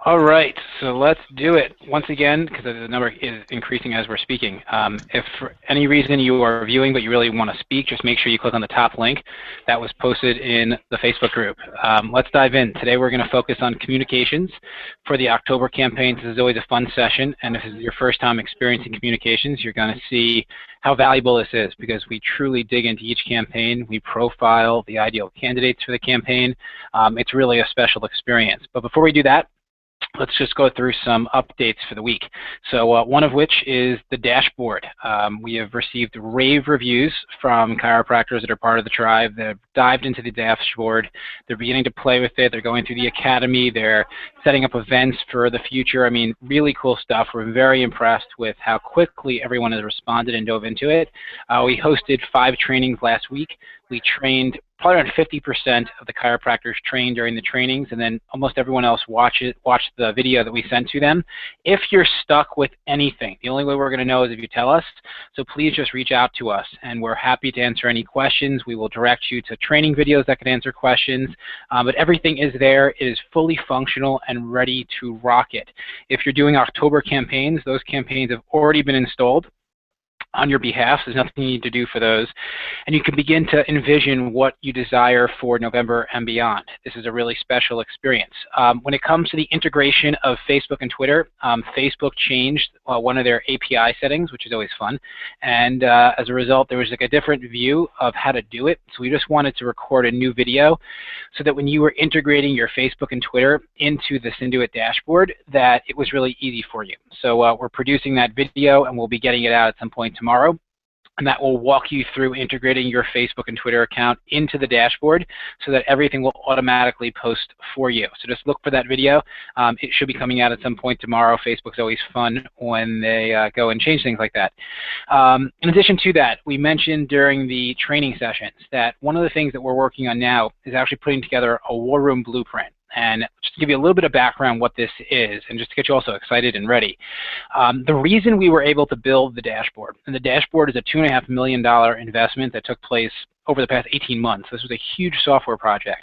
All right, so let's do it once again because the number is increasing as we're speaking. If for any reason you are viewing but you really want to speak, just make sure you click on the top link that was posted in the Facebook group. Let's dive in. Today we're going to focus on communications for the October campaign. This is always a fun session, and if this is your first time experiencing communications, you're going to see how valuable this is because we truly dig into each campaign. We profile the ideal candidates for the campaign. It's really a special experience. But before we do that, let's just go through some updates for the week. So one of which is the dashboard. We have received rave reviews from chiropractors that are part of the tribe that have dived into the dashboard. They're beginning to play with it. They're going through the academy. They're setting up events for the future. I mean, really cool stuff. We're very impressed with how quickly everyone has responded and dove into it. We hosted 5 trainings last week. We trained probably around 50% of the chiropractors trained during the trainings, and then almost everyone else watched the video that we sent to them. If you're stuck with anything, the only way we're going to know is if you tell us, so please just reach out to us, and we're happy to answer any questions. We will direct you to training videos that can answer questions, but everything is there. It is fully functional and ready to rock it. If you're doing October campaigns, those campaigns have already been installed on your behalf. So there's nothing you need to do for those. And you can begin to envision what you desire for November and beyond. This is a really special experience. When it comes to the integration of Facebook and Twitter, Facebook changed one of their API settings, which is always fun. And as a result, there was like a different view of how to do it. So we just wanted to record a new video so that when you were integrating your Facebook and Twitter into the SynDuit dashboard, that it was really easy for you. So we're producing that video, and we'll be getting it out at some point tomorrow, and that will walk you through integrating your Facebook and Twitter account into the dashboard so that everything will automatically post for you. So just look for that video. It should be coming out at some point tomorrow. Facebook's always fun when they go and change things like that. In addition to that, we mentioned during the training sessions that one of the things that we're working on now is actually putting together a war room blueprint. And just to give you a little bit of background what this is, and just to get you also excited and ready, the reason we were able to build the dashboard, and the dashboard is a $2.5 million investment that took place over the past 18 months. This was a huge software project.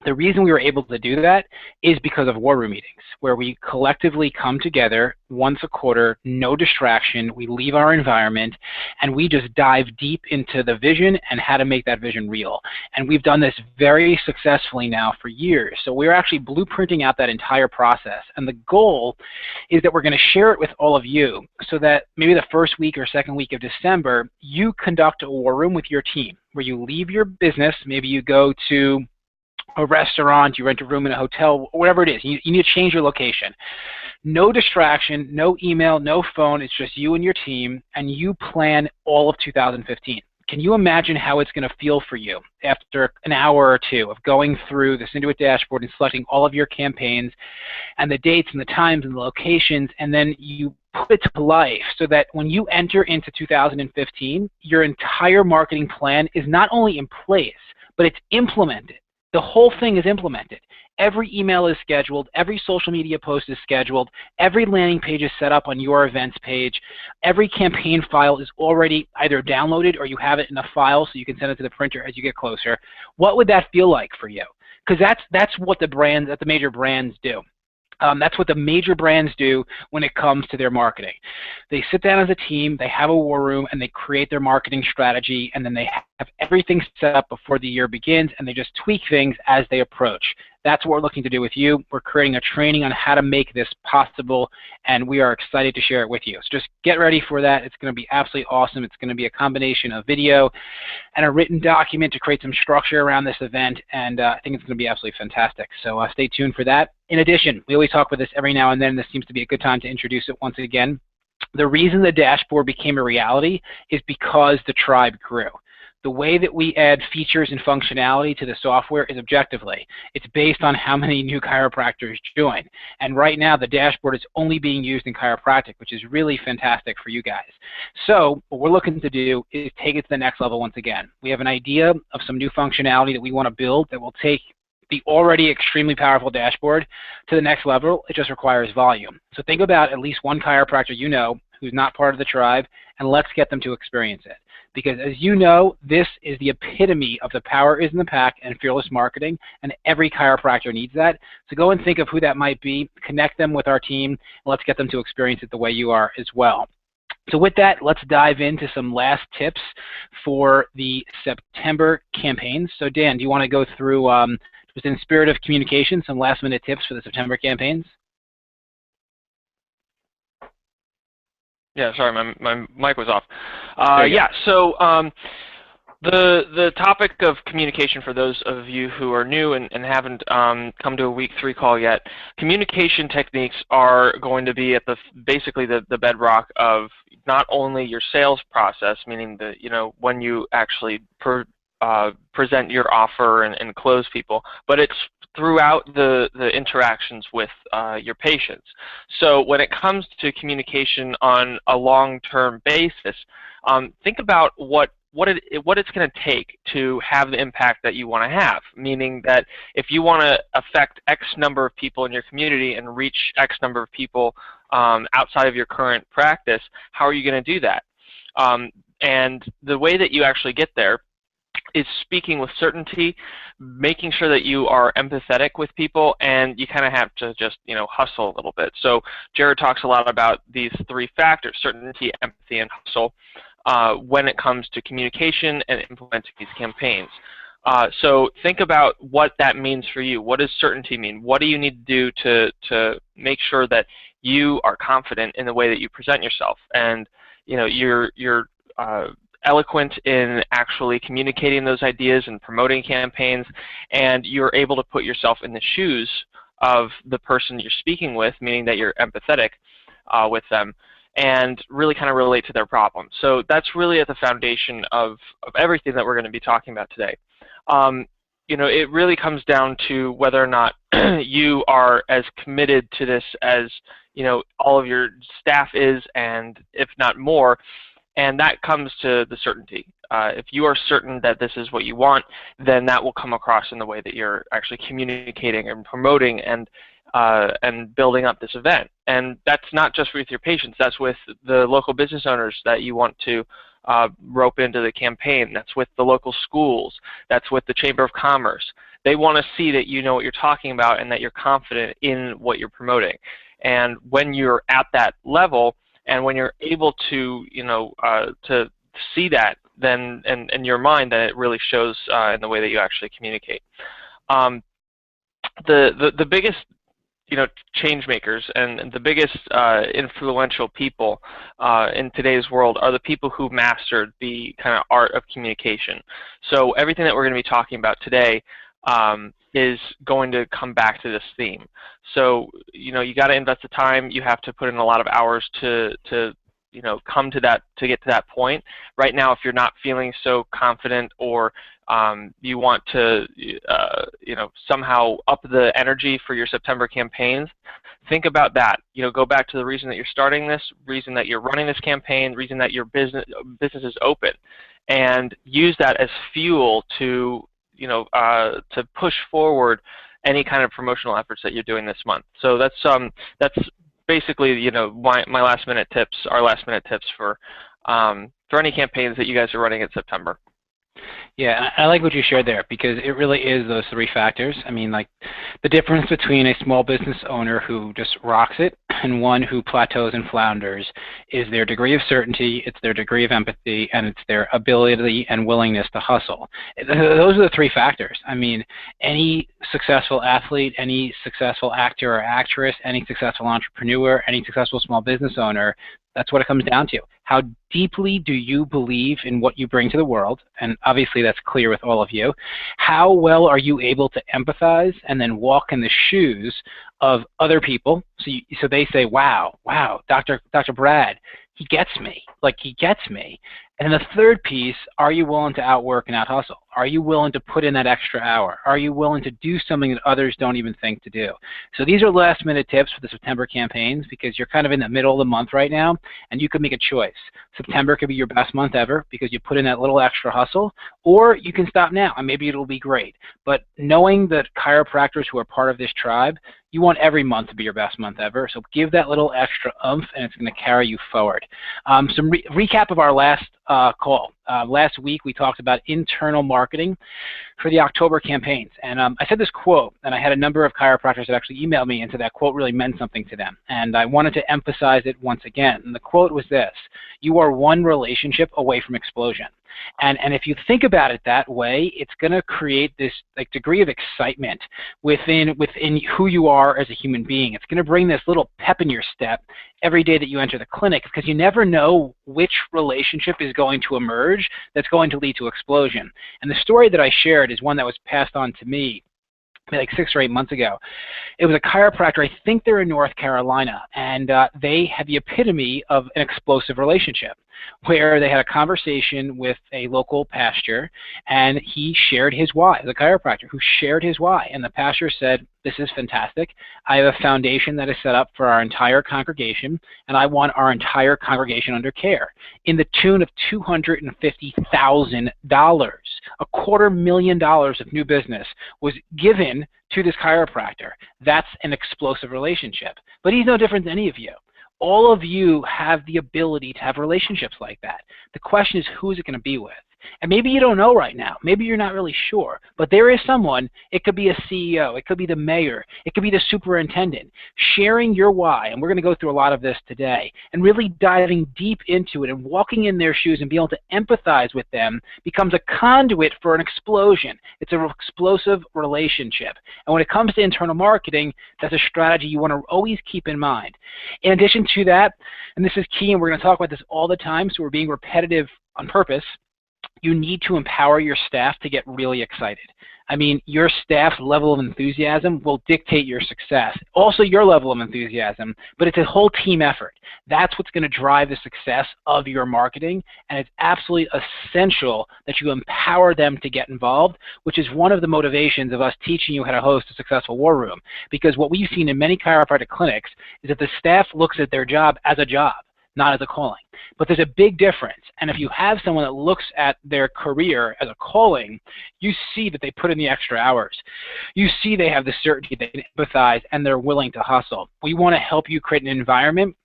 The reason we were able to do that is because of war room meetings, where we collectively come together once a quarter, no distraction, we leave our environment, and we just dive deep into the vision and how to make that vision real. And we've done this very successfully now for years. So we're actually blueprinting out that entire process. And the goal is that we're going to share it with all of you so that maybe the first week or second week of December, you conduct a war room with your team, where you leave your business, maybe you go to a restaurant, you rent a room in a hotel, whatever it is. You need to change your location. No distraction, no email, no phone. It's just you and your team, and you plan all of 2015. Can you imagine how it's going to feel for you after an hour or two of going through the SynDuit dashboard and selecting all of your campaigns and the dates and the times and the locations, and then you put it to life so that when you enter into 2015, your entire marketing plan is not only in place, but it's implemented. The whole thing is implemented. Every email is scheduled. Every social media post is scheduled. Every landing page is set up on your events page. Every campaign file is already either downloaded or you have it in a file so you can send it to the printer as you get closer. What would that feel like for you? Because that's what the major brands do. That's what the major brands do when it comes to their marketing. They sit down as a team, they have a war room, and they create their marketing strategy, and then they have everything set up before the year begins, and they just tweak things as they approach. That's what we're looking to do with you. We're creating a training on how to make this possible, and we are excited to share it with you. So just get ready for that. It's going to be absolutely awesome. It's going to be a combination of video and a written document to create some structure around this event, and I think it's going to be absolutely fantastic. So stay tuned for that. In addition, we always talk about this every now and then. This seems to be a good time to introduce it once again. The reason the dashboard became a reality is because the tribe grew. The way that we add features and functionality to the software is objectively. It's based on how many new chiropractors join. And right now, the dashboard is only being used in chiropractic, which is really fantastic for you guys. So what we're looking to do is take it to the next level once again. We have an idea of some new functionality that we want to build that will take the already extremely powerful dashboard to the next level. It just requires volume. So think about at least one chiropractor you know who's not part of the tribe, and let's get them to experience it. because as you know, this is the epitome of the power is in the pack and fearless marketing, and every chiropractor needs that. So go and think of who that might be, connect them with our team, and let's get them to experience it the way you are as well. So with that, let's dive into some last tips for the September campaigns. So Dan, do you want to go through, just in spirit of communication, some last minute tips for the September campaigns? Yeah, sorry, my mic was off. Yeah, so the topic of communication, for those of you who are new and haven't come to a week 3 call yet, communication techniques are going to be at basically the bedrock of not only your sales process, meaning when you actually present your offer and close people, but it's throughout the interactions with your patients. So when it comes to communication on a long-term basis, think about what it's going to take to have the impact that you want to have, meaning that if you want to affect X number of people in your community and reach X number of people outside of your current practice, how are you going to do that? And the way that you actually get there is speaking with certainty, making sure that you are empathetic with people, and you kind of have to just, hustle a little bit. So Jared talks a lot about these 3 factors: certainty, empathy, and hustle, when it comes to communication and implementing these campaigns. So think about what that means for you. What does certainty mean? What do you need to do to make sure that you are confident in the way that you present yourself, and you're eloquent in actually communicating those ideas and promoting campaigns, and you're able to put yourself in the shoes of the person you're speaking with, meaning that you're empathetic with them, and really kind of relate to their problems. So that's really at the foundation of everything that we're going to be talking about today. It really comes down to whether or not you are as committed to this as all of your staff is, and if not more. And that comes to the certainty. If you are certain that this is what you want, then that will come across in the way that you're actually communicating and promoting and building up this event. And that's not just with your patients. That's with the local business owners that you want to rope into the campaign. That's with the local schools. That's with the Chamber of Commerce. They want to see that you know what you're talking about and that you're confident in what you're promoting. And when you're at that level, and when you're able to, to see that, then in your mind, then it really shows in the way that you actually communicate. The biggest, change makers and the biggest influential people in today's world are the people who've mastered the kind of art of communication. So everything that we're going to be talking about today is going to come back to this theme. So, you got to invest the time. You have to put in a lot of hours to come to that, to get to that point. Right now, if you're not feeling so confident, or you want to, somehow up the energy for your September campaigns, think about that. Go back to the reason that you're starting this, reason that you're running this campaign, reason that your business is open, and use that as fuel to to push forward any kind of promotional efforts that you're doing this month. So that's basically my last minute tips, our last minute tips for any campaigns that you guys are running in September. Yeah, I like what you shared there, because it really is those 3 factors. I mean, like, the difference between a small business owner who just rocks it and one who plateaus and flounders is their degree of certainty, it's their degree of empathy, and it's their ability and willingness to hustle. Those are the 3 factors. I mean, any successful athlete, any successful actor or actress, any successful entrepreneur, any successful small business owner, that's what it comes down to. How deeply do you believe in what you bring to the world? And obviously that's clear with all of you. How well are you able to empathize and then walk in the shoes of other people? So they say, wow, Dr. Brad, he gets me. Like, he gets me. And then the third piece, are you willing to outwork and out-hustle? Are you willing to put in that extra hour? Are you willing to do something that others don't even think to do? So these are last-minute tips for the September campaigns, because you're kind of in the middle of the month right now, and you could make a choice. September could be your best month ever because you put in that little extra hustle, or you can stop now, and maybe it'll be great. But knowing that chiropractors who are part of this tribe, you want every month to be your best month ever, so give that little extra oomph, and it's going to carry you forward. Some recap of our last call. Last week we talked about internal marketing for the October campaigns. And I said this quote, and I had a number of chiropractors that actually emailed me and said that quote really meant something to them. And I wanted to emphasize it once again. And the quote was this: "You are one relationship away from explosion." And if you think about it that way, it's going to create this degree of excitement within who you are as a human being. It's going to bring this little pep in your step every day that you enter the clinic, because you never know which relationship is going to emerge that's going to lead to explosion. And the story that I shared is one that was passed on to me like 6 or 8 months ago. It was a chiropractor, I think they're in North Carolina, and they had the epitome of an explosive relationship, where they had a conversation with a local pastor, and he shared his why, the chiropractor who shared his why, and the pastor said, "This is fantastic. I have a foundation that is set up for our entire congregation, and I want our entire congregation under care, in the tune of $250,000. $250,000 of new business was given to this chiropractor. That's an explosive relationship. But he's no different than any of you. All of you have the ability to have relationships like that. The question is, who is it going to be with? And maybe you don't know right now. Maybe you're not really sure. But there is someone. It could be a CEO. It could be the mayor. It could be the superintendent. Sharing your why, and we're going to go through a lot of this today, and really diving deep into it and walking in their shoes and being able to empathize with them becomes a conduit for an explosion. It's an explosive relationship. And when it comes to internal marketing, that's a strategy you want to always keep in mind. In addition to that, and this is key, and we're going to talk about this all the time, so we're being repetitive on purpose, you need to empower your staff to get really excited. I mean, your staff's level of enthusiasm will dictate your success. Also your level of enthusiasm, but it's a whole team effort. That's what's going to drive the success of your marketing, and it's absolutely essential that you empower them to get involved, which is one of the motivations of us teaching you how to host a successful war room. Because what we've seen in many chiropractic clinics is that the staff looks at their job as a job, not as a calling. But there's a big difference, and if you have someone that looks at their career as a calling, you see that they put in the extra hours. You see they have the certainty, they can empathize, and they're willing to hustle. We want to help you create an environment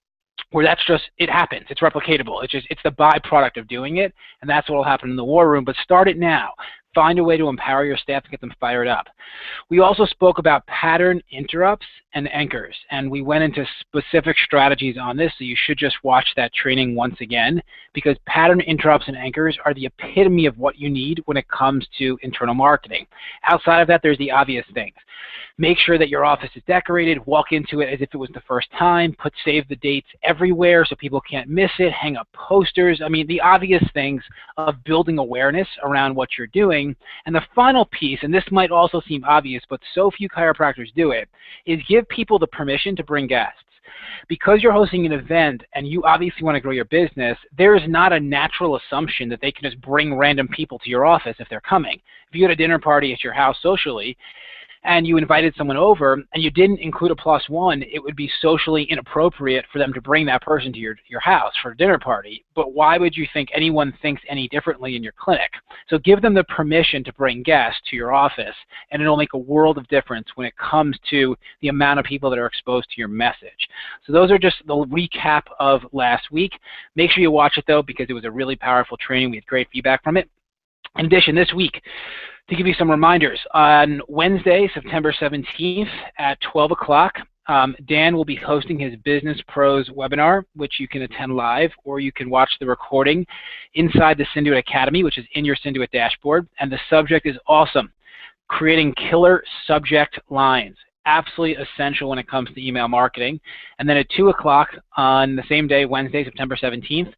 where that's just, it happens, it's replicatable, it's the byproduct of doing it, and that's what will happen in the war room. But start it now. Find a way to empower your staff to get them fired up. We also spoke about pattern interrupts and anchors, and we went into specific strategies on this, so you should just watch that training once again, because pattern interrupts and anchors are the epitome of what you need when it comes to internal marketing. Outside of that, there's the obvious things. Make sure that your office is decorated, walk into it as if it was the first time, put save the dates everywhere so people can't miss it, hang up posters. I mean, the obvious things of building awareness around what you're doing. And the final piece, and this might also seem obvious, but so few chiropractors do it, is give people the permission to bring guests. Because you're hosting an event and you obviously want to grow your business, there is not a natural assumption that they can just bring random people to your office if they're coming. If you had a dinner party at your house socially, and you invited someone over and you didn't include a +1, it would be socially inappropriate for them to bring that person to your house for a dinner party. But why would you think anyone thinks any differently in your clinic? So give them the permission to bring guests to your office, and it'll make a world of difference when it comes to the amount of people that are exposed to your message. So those are just the recap of last week. Make sure you watch it though, because it was a really powerful training. We had great feedback from it. In addition, this week, to give you some reminders, on Wednesday, September 17th at 12 o'clock, Dan will be hosting his Business Pros webinar, which you can attend live, or you can watch the recording inside the Synduit Academy, which is in your Synduit dashboard. And the subject is awesome: creating killer subject lines. Absolutely essential when it comes to email marketing. And then at 2 o'clock on the same day, Wednesday, September 17th,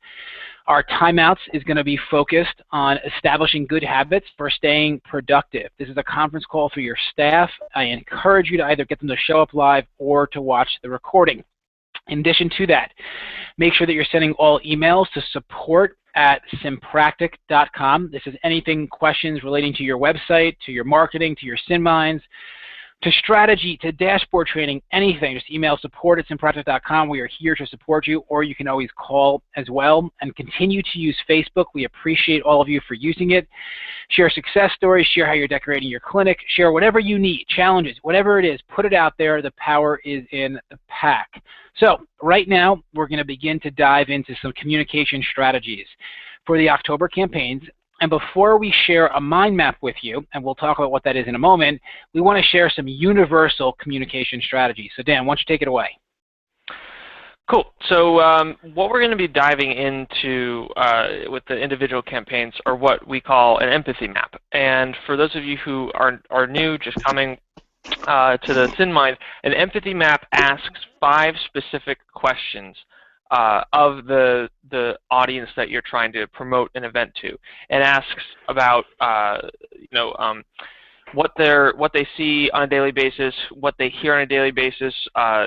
our timeouts is going to be focused on establishing good habits for staying productive. This is a conference call for your staff. I encourage you to either get them to show up live or to watch the recording. In addition to that, make sure that you're sending all emails to support@synpractic.com. This is anything, questions relating to your website, to your marketing, to your SynMinds, to strategy, to dashboard training, anything, just email support@synproject.com. We are here to support you, or you can always call as well. And continue to use Facebook. We appreciate all of you for using it. Share success stories, share how you're decorating your clinic, share whatever you need, challenges, whatever it is, put it out there. The power is in the pack. So right now, we're going to begin to dive into some communication strategies for the October campaigns. And before we share a mind map with you, and we'll talk about what that is in a moment, we want to share some universal communication strategies. So Dan, why don't you take it away? Cool. So what we're going to be diving into with the individual campaigns are what we call an empathy map. And for those of you who are new, just coming to the SynMind, an empathy map asks 5 specific questions of the audience that you're trying to promote an event to, and asks about what they see on a daily basis, what they hear on a daily basis,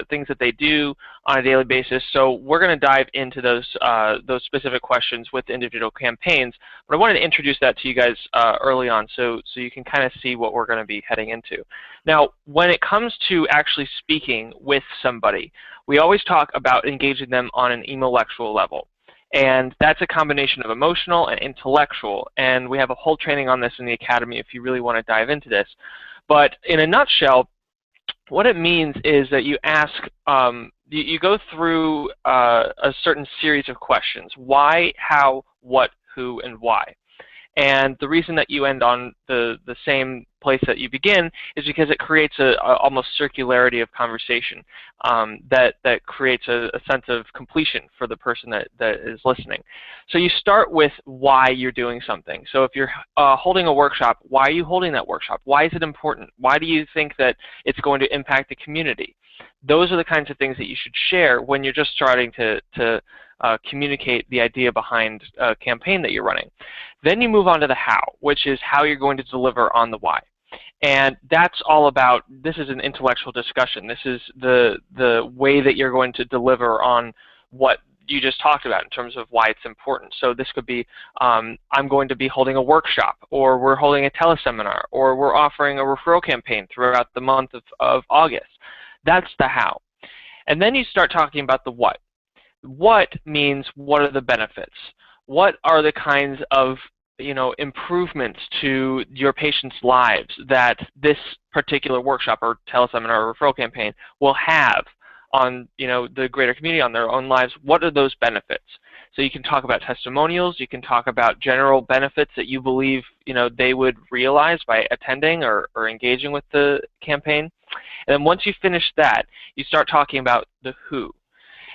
things that they do on a daily basis. So we're going to dive into those specific questions with individual campaigns. But I wanted to introduce that to you guys early on, so you can kind of see what we're going to be heading into. Now, when it comes to actually speaking with somebody, we always talk about engaging them on an intellectual level. And that's a combination of emotional and intellectual. And we have a whole training on this in the Academy if you really want to dive into this. But in a nutshell, what it means is that you ask, you go through a certain series of questions. Why, how, what, who, and why. And the reason that you end on the same place that you begin is because it creates a almost circularity of conversation that creates a sense of completion for the person that is listening. So you start with why you're doing something. So if you're holding a workshop, why are you holding that workshop? Why is it important? Why do you think that it's going to impact the community? Those are the kinds of things that you should share when you're just starting to communicate the idea behind a campaign that you're running. Then you move on to the how, which is how you're going to deliver on the why. And that's all about, this is an intellectual discussion. This is the way that you're going to deliver on what you just talked about in terms of why it's important. So this could be, I'm going to be holding a workshop, or we're holding a teleseminar, or we're offering a referral campaign throughout the month of August. That's the how. And then you start talking about the what. What means, what are the benefits? What are the kinds of improvements to your patients' lives that this particular workshop or teleseminar or referral campaign will have on the greater community, on their own lives? What are those benefits? So you can talk about testimonials, you can talk about general benefits that you believe they would realize by attending or engaging with the campaign. And then once you finish that, you start talking about the who.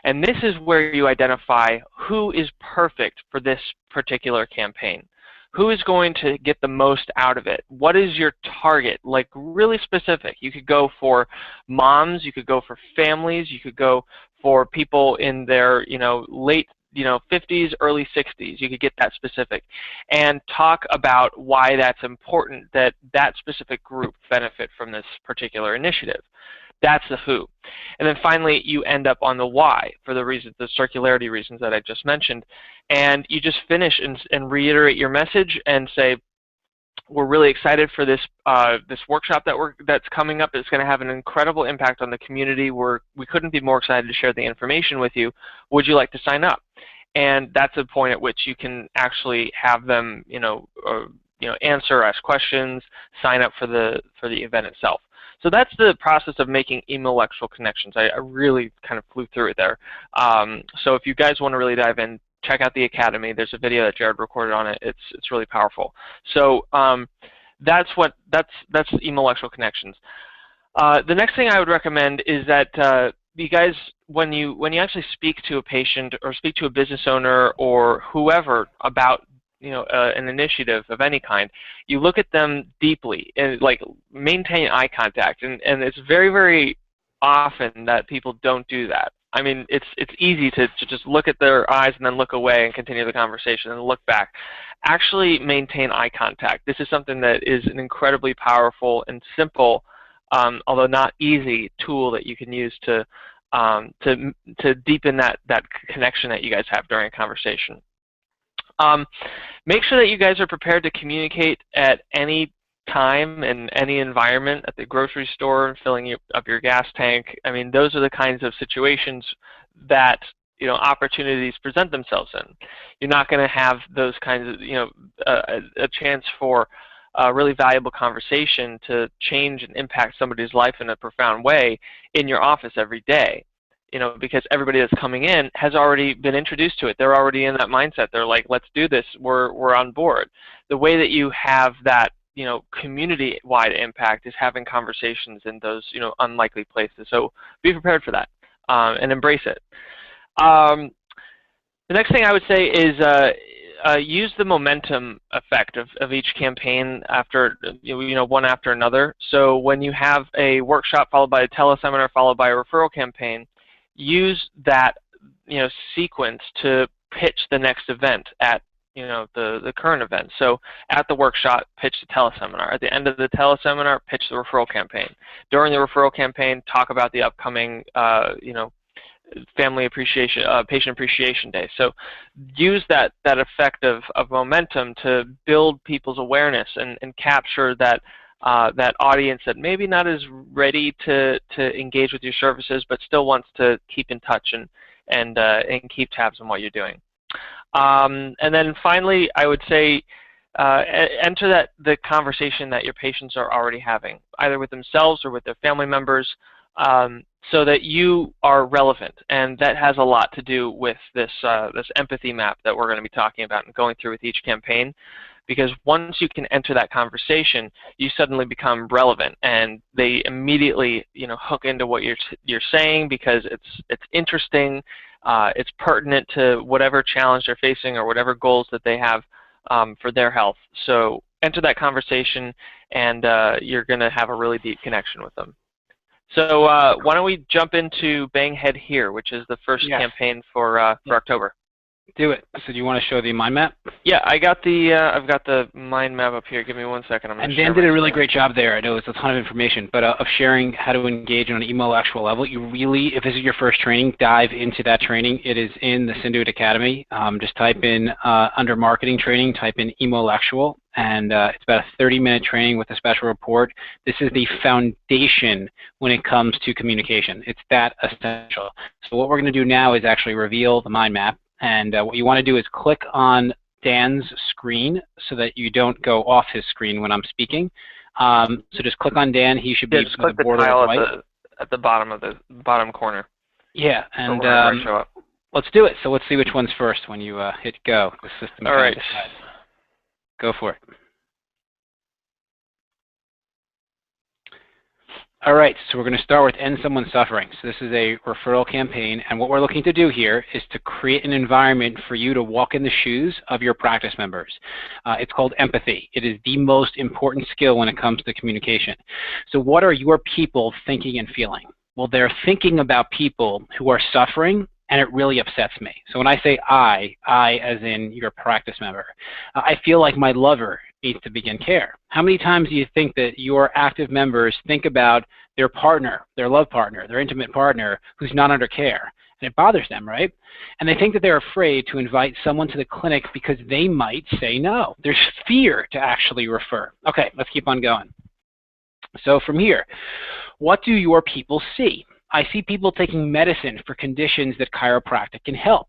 And this is where you identify who is perfect for this particular campaign. Who is going to get the most out of it? What is your target? Like, really specific. You could go for moms, you could go for families, you could go for people in their late 50s, early 60s. You could get that specific and talk about why that's important that that specific group benefit from this particular initiative. That's the who. And then finally, you end up on the why for the reasons, the circularity reasons that I just mentioned. And you just finish and reiterate your message and say, we're really excited for this this workshop that's coming up. It's going to have an incredible impact on the community. We couldn't be more excited to share the information with you. Would you like to sign up? And that's a point at which you can actually have them, answer, ask questions, sign up for the event itself. So that's the process of making intellectual connections. I really kind of flew through it there. So if you guys want to really dive in, check out the Academy. There's a video that Jared recorded on it. It's really powerful. So that's intellectual connections. The next thing I would recommend is that you guys, when you actually speak to a patient or speak to a business owner or whoever about an initiative of any kind, you look at them deeply and maintain eye contact. And it's very, very often that people don't do that. I mean, it's easy to just look at their eyes and then look away and continue the conversation and look back. Actually maintain eye contact. This is something that is an incredibly powerful and simple, although not easy, tool that you can use to deepen that connection that you guys have during a conversation. Make sure that you guys are prepared to communicate at any time in any environment, at the grocery store, filling up your gas tank. I mean, those are the kinds of situations that, you know, opportunities present themselves in. You're not going to have those kinds of, you know, a chance for a really valuable conversation to change and impact somebody's life in a profound way in your office every day. You know, because everybody that's coming in has already been introduced to it. They're already in that mindset. They're like, let's do this. We're on board. The way that you have that, you know, community-wide impact is having conversations in those, you know, unlikely places. So be prepared for that and embrace it. The next thing I would say is use the momentum effect of each campaign after, you know, one after another. So when you have a workshop followed by a teleseminar followed by a referral campaign, use that, you know, sequence to pitch the next event at, you know, the current event. So at the workshop, pitch the teleseminar. At the end of the teleseminar, pitch the referral campaign. During the referral campaign, talk about the upcoming, you know, family appreciation, patient appreciation day. So use that effect of momentum to build people's awareness and capture that that audience that maybe not as ready to engage with your services, but still wants to keep in touch and keep tabs on what you're doing. And then finally, I would say enter the conversation that your patients are already having, either with themselves or with their family members, so that you are relevant. And that has a lot to do with this empathy map that we're going to be talking about and going through with each campaign. Because once you can enter that conversation, you suddenly become relevant, and they immediately, you know, hook into what you're saying because it's interesting, it's pertinent to whatever challenge they're facing or whatever goals that they have for their health. So enter that conversation, and you're going to have a really deep connection with them. So why don't we jump into Bang Head Here, which is the first campaign for October. Do it. So do you want to show the mind map? Yeah, I've got the mind map up here. Give me 1 second. And Dan did a really great job there. I know it's a ton of information, but of sharing how to engage on an emo actual level. You really, if this is your first training, dive into that training. It is in the SynDuit Academy. Just type in under marketing training, type in emo actual, and it's about a 30-minute training with a special report. This is the foundation when it comes to communication. It's that essential. So what we're going to do now is actually reveal the mind map. And what you want to do is click on Dan's screen so that you don't go off his screen when I'm speaking. So just click on Dan. He should be just click the tile at the bottom of the bottom corner. Yeah, and let's do it. So let's see which one's first when you hit go. The system. All right. Go for it. All right, so we're going to start with End Someone Suffering. So this is a referral campaign, and what we're looking to do here is to create an environment for you to walk in the shoes of your practice members. It's called empathy. It is the most important skill when it comes to communication. So what are your people thinking and feeling? Well, they're thinking about people who are suffering, and it really upsets me. So when I say I as in your practice member, I feel like my lover needs to begin care. How many times do you think that your active members think about their partner, their love partner, their intimate partner who's not under care? And it bothers them, right? And they think that they're afraid to invite someone to the clinic because they might say no. There's fear to actually refer. Okay, let's keep on going. So from here, what do your people see? I see people taking medicine for conditions that chiropractic can help.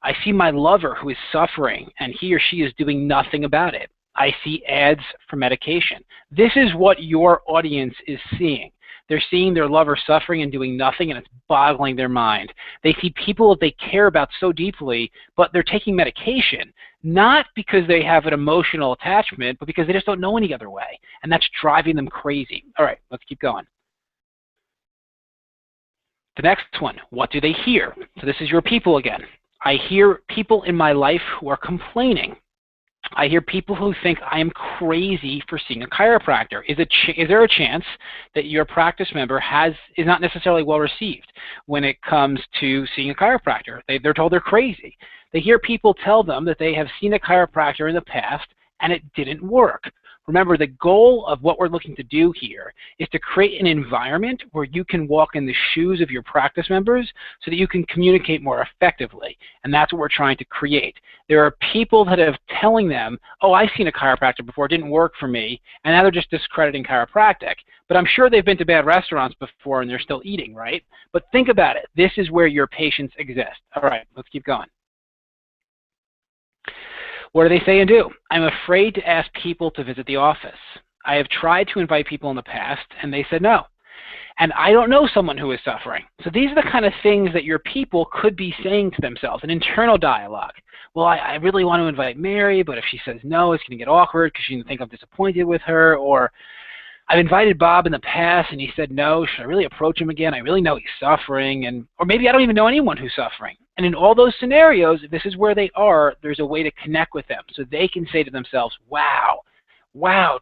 I see my lover who is suffering, and he or she is doing nothing about it. I see ads for medication. This is what your audience is seeing. They're seeing their lover suffering and doing nothing, and it's boggling their mind. They see people that they care about so deeply, but they're taking medication, not because they have an emotional attachment, but because they just don't know any other way, and that's driving them crazy. All right, let's keep going. The next one, what do they hear? So this is your people again. I hear people in my life who are complaining. I hear people who think I am crazy for seeing a chiropractor. Is there a chance that your practice member is not necessarily well received when it comes to seeing a chiropractor? They're told they're crazy. They hear people tell them that they have seen a chiropractor in the past and it didn't work. Remember, the goal of what we're looking to do here is to create an environment where you can walk in the shoes of your practice members so that you can communicate more effectively. And that's what we're trying to create. There are people that are telling them, oh, I've seen a chiropractor before, it didn't work for me, and now they're just discrediting chiropractic. But I'm sure they've been to bad restaurants before and they're still eating, right? But think about it. This is where your patients exist. All right, let's keep going. What do they say and do? I'm afraid to ask people to visit the office. I have tried to invite people in the past, and they said no. And I don't know someone who is suffering. So these are the kind of things that your people could be saying to themselves, an internal dialogue. Well, I really want to invite Mary, but if she says no, it's going to get awkward because she's going to think I'm disappointed with her. Or I've invited Bob in the past, and he said no. Should I really approach him again? I really know he's suffering. Or maybe I don't even know anyone who's suffering. And in all those scenarios, if this is where they are, there's a way to connect with them. So they can say to themselves, wow,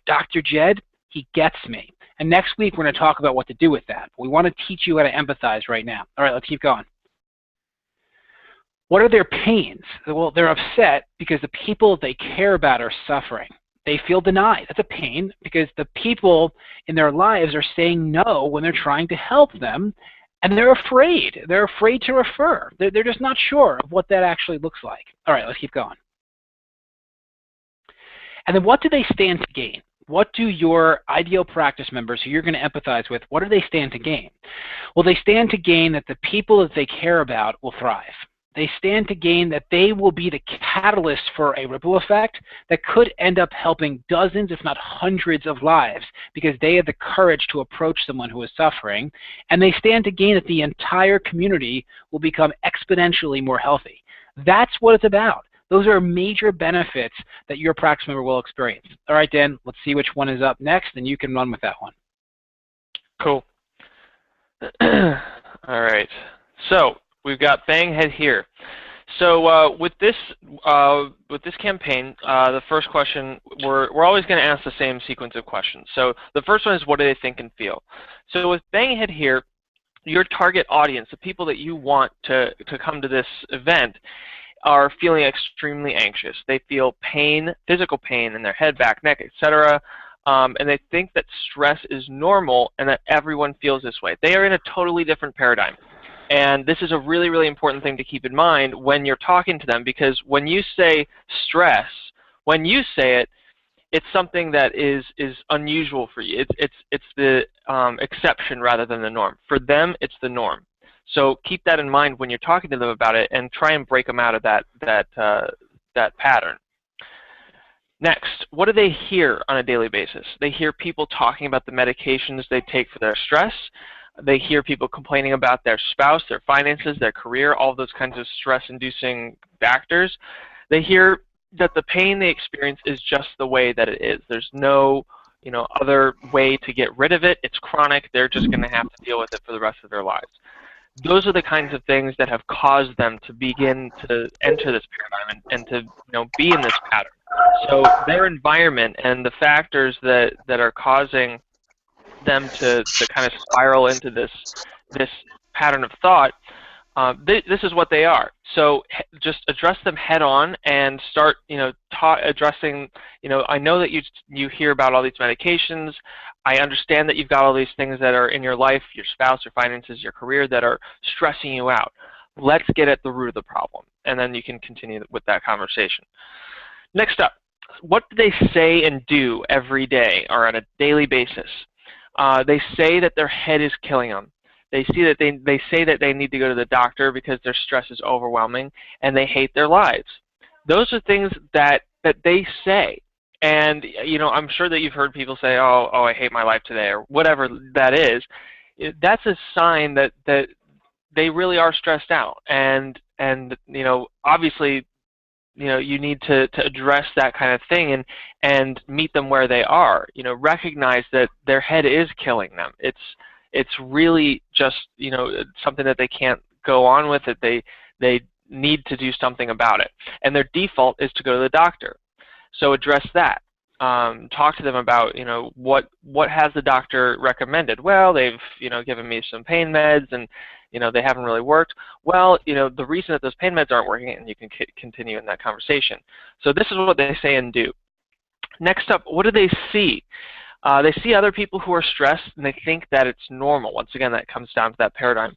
Dr. Jed, he gets me. And next week, we're going to talk about what to do with that. We want to teach you how to empathize right now. All right, let's keep going. What are their pains? Well, they're upset because the people they care about are suffering. They feel denied. That's a pain because the people in their lives are saying no when they're trying to help them, and they're afraid. They're afraid to refer. They're just not sure of what that actually looks like. All right, let's keep going. And then what do they stand to gain? What do your ideal practice members who you're going to empathize with, what do they stand to gain? Well, they stand to gain that the people that they care about will thrive. They stand to gain that they will be the catalyst for a ripple effect that could end up helping dozens, if not hundreds of lives because they have the courage to approach someone who is suffering. And they stand to gain that the entire community will become exponentially more healthy. That's what it's about. Those are major benefits that your practice member will experience. All right, Dan, let's see which one is up next, and you can run with that one. Cool. All right. So we've got bang head here. So with this campaign, the first question, we're always going to ask the same sequence of questions. So the first one is, what do they think and feel? So with bang head here, your target audience, the people that you want to come to this event, are feeling extremely anxious. They feel pain, physical pain in their head, back, neck, etc. And they think that stress is normal and that everyone feels this way. They are in a totally different paradigm. And this is a really, really important thing to keep in mind when you're talking to them, because when you say stress, when you say it, it's something that is unusual for you. It's the exception rather than the norm. For them, it's the norm. So keep that in mind when you're talking to them about it, and try and break them out of that pattern. Next, what do they hear on a daily basis? They hear people talking about the medications they take for their stress. They hear people complaining about their spouse, their finances, their career, all those kinds of stress-inducing factors. They hear that the pain they experience is just the way that it is. There's no other way to get rid of it. It's chronic. They're just going to have to deal with it for the rest of their lives. Those are the kinds of things that have caused them to begin to enter this paradigm and to be in this pattern. So their environment and the factors that are causing them to kind of spiral into this pattern of thought, this is what they are. So just address them head on and start addressing, I know that you hear about all these medications. I understand that you've got all these things that are in your life, your spouse, your finances, your career, that are stressing you out. Let's get at the root of the problem, and then you can continue with that conversation. Next up, what do they say and do every day or on a daily basis? They say that their head is killing them. They say that they need to go to the doctor because their stress is overwhelming, and they hate their lives. Those are things that they say. And I'm sure that you've heard people say, oh, I hate my life today, or whatever that is. That's a sign that they really are stressed out. And obviously, you need to address that kind of thing and meet them where they are. Recognize that their head is killing them. It's really just something that they can't go on with. It they need to do something about it, and their default is to go to the doctor. So address that. Talk to them about what has the doctor recommended. Well, they've given me some pain meds, and they haven't really worked. Well, the reason that those pain meds aren't working, and you can continue in that conversation. So this is what they say and do. Next up, what do they see? They see other people who are stressed, and they think that it's normal. Once again, that comes down to that paradigm.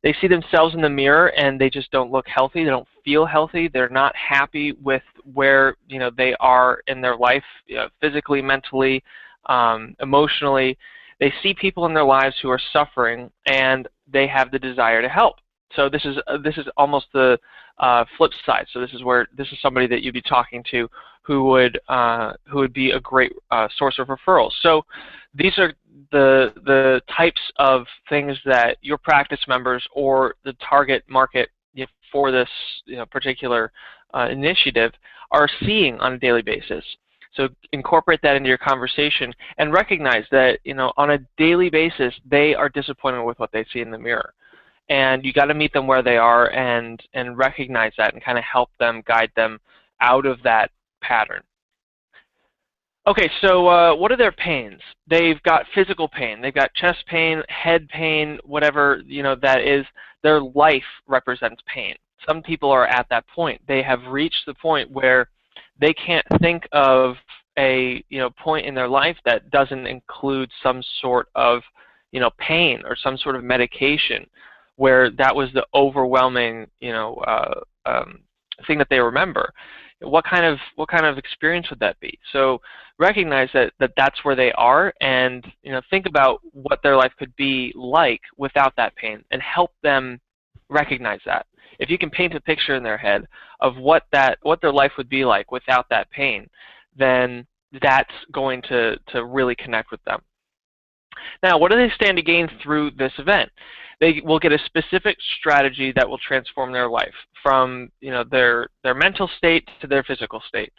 They see themselves in the mirror, and they just don't look healthy. They don't feel healthy. They're not happy with where they are in their life, physically, mentally, emotionally. They see people in their lives who are suffering, and they have the desire to help. So this is almost the flip side. So this is somebody that you'd be talking to who would be a great source of referrals. So these are the types of things that your practice members or the target market for this particular initiative are seeing on a daily basis. So incorporate that into your conversation and recognize that on a daily basis they are disappointed with what they see in the mirror. And you got to meet them where they are and recognize that and kind of help them, guide them out of that pattern. Okay, so what are their pains? They've got physical pain. They've got chest pain, head pain, whatever that is. Their life represents pain. Some people are at that point. They have reached the point where they can't think of a point in their life that doesn't include some sort of pain or some sort of medication, where that was the overwhelming thing that they remember. What kind of experience would that be? So recognize that that's where they are, and think about what their life could be like without that pain, and help them recognize that. If you can paint a picture in their head of what their life would be like without that pain, then that's going to really connect with them. Now, what do they stand to gain through this event? They will get a specific strategy that will transform their life, from their mental state to their physical state.